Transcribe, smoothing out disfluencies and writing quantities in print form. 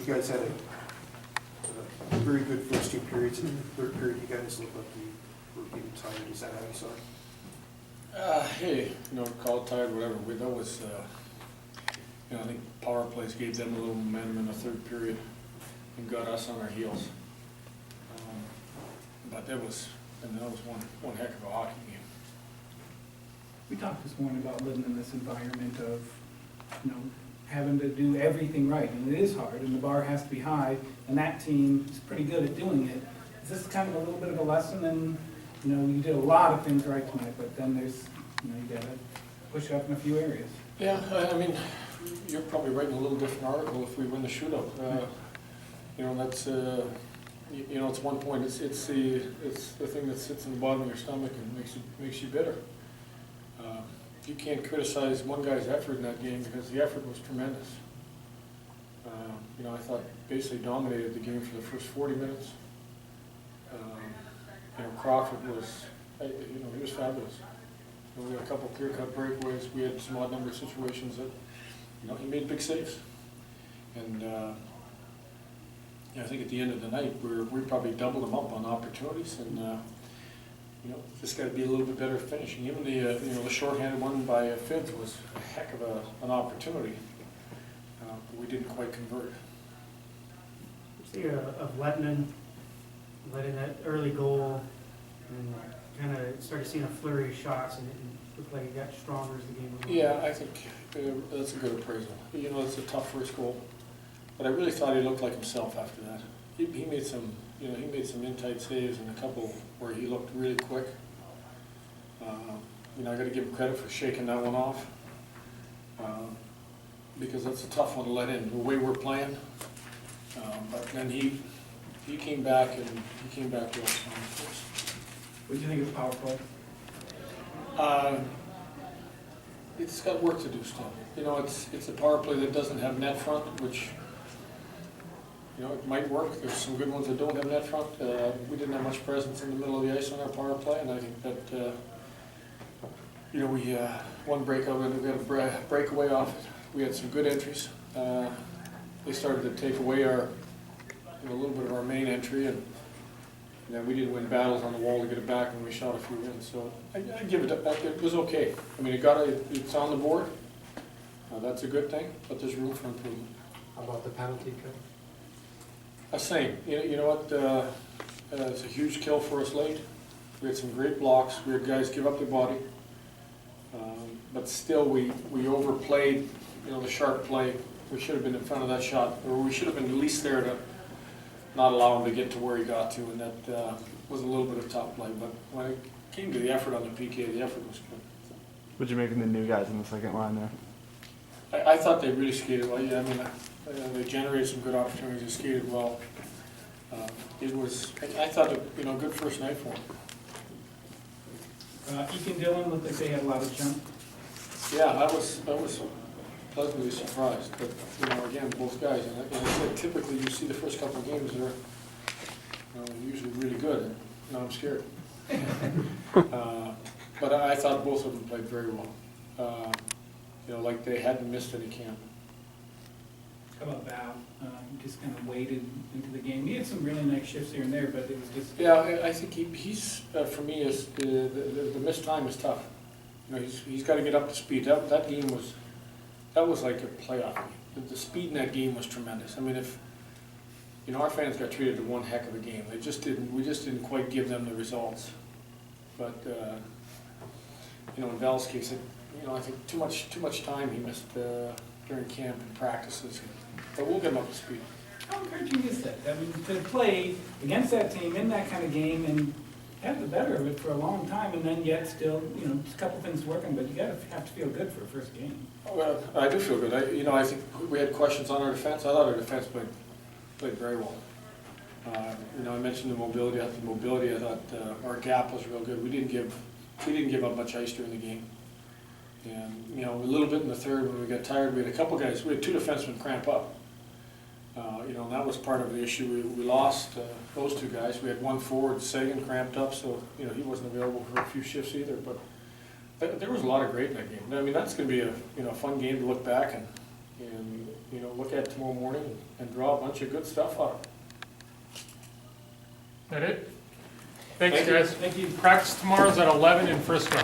you guys had a very good first two periods, and in the third period, you guys looked like you were getting tired. Is that how you saw it? Hey, call it tired, whatever. That was, I think power plays gave them a little momentum in the third period and got us on our heels. But that was one heck of a hockey game. We talked this morning about living in this environment of, having to do everything right, and it is hard, and the bar has to be high, and that team is pretty good at doing it. Is this kind of a little bit of a lesson? And you did a lot of things right tonight, but then there's, you gotta push up in a few areas. Yeah, I mean, you're probably writing a little different article if we win the shootout. That's it's one point. It's the thing that sits in the bottom of your stomach and makes you bitter. You can't criticize one guy's effort in that game because the effort was tremendous. I thought basically dominated the game for the first 40 minutes. Crawford was, he was fabulous. We had a couple of clear-cut breakaways. We had some odd number of situations that, he made big saves. And I think at the end of the night, we probably doubled them up on opportunities, and just got to be a little bit better at finishing. Even the shorthanded one by Fitz was a heck of an opportunity, but we didn't quite convert. Of letting that early goal, and kind of started seeing a flurry of shots, and it looked like it got stronger as the game went on. Yeah, I think that's a good appraisal. It's a tough first goal, but I really thought he looked like himself after that. He made some, he made some in-tight saves and a couple where he looked really quick. I got to give him credit for shaking that one off, because that's a tough one to let in the way we're playing. But then he came back and he came back real strong for us. What do you think of the power play? It's got work to do still. It's a power play that doesn't have net front, which it might work. There's some good ones that don't have net front. We didn't have much presence in the middle of the ice on our power play, and I think that we one breakout and we had a breakaway off it. We had some good entries. They started to take away a little bit of our main entry, and then we didn't win battles on the wall to get it back, and we shot a few in. So I give it up. It was okay. I mean, it's on the board. That's a good thing, but there's room for improvement. How about the penalty kill? Same. You know what? It's a huge kill for us late. We had some great blocks. We had guys give up their body, but still we overplayed. The sharp play. We should have been in front of that shot, or we should have been at least there to not allow him to get to where he got to, and that was a little bit of tough play. But when it came to the effort on the PK, the effort was good. What'd you make of the new guys in the second line there? I thought they really skated well. Yeah, I mean, they generated some good opportunities. They skated well. It was, I thought, a good first night for them. Eakin Dillon looked like they had a lot of jump. Yeah, I was pleasantly surprised. But again, both guys. And I said, typically you see the first couple of games they're usually really good. And now I'm scared. But I thought both of them played very well. Like they hadn't missed any camp. How about Val? He just kind of waded into the game. He had some really nice shifts here and there, but it was just... Yeah, I think he's for me, is the missed time is tough. He's got to get up to speed. That game was like a playoff game. The speed in that game was tremendous. I mean, if our fans got treated to one heck of a game, we just didn't quite give them the results. But in Val's case, I think too much time he missed during camp and practices. But we'll get him up to speed. How encouraging is that? I mean, to play against that team in that kind of game and have the better of it for a long time, and then yet still, just a couple things working, but you have to feel good for a first game. Well, I do feel good. I think we had questions on our defense. I thought our defense played very well. I mentioned the mobility. I thought our gap was real good. We didn't give up much ice during the game. And a little bit in the third when we got tired, we had a couple guys. We had two defensemen cramp up. And that was part of the issue. We lost those two guys. We had one forward, Sagan, cramped up, so he wasn't available for a few shifts either. But there was a lot of great in that game. I mean, that's going to be a fun game to look back and and, you know, look at tomorrow morning and draw a bunch of good stuff out of it. That it? Thanks, Thank you. guys. Thank you. Practice tomorrow's at 11 in Frisco.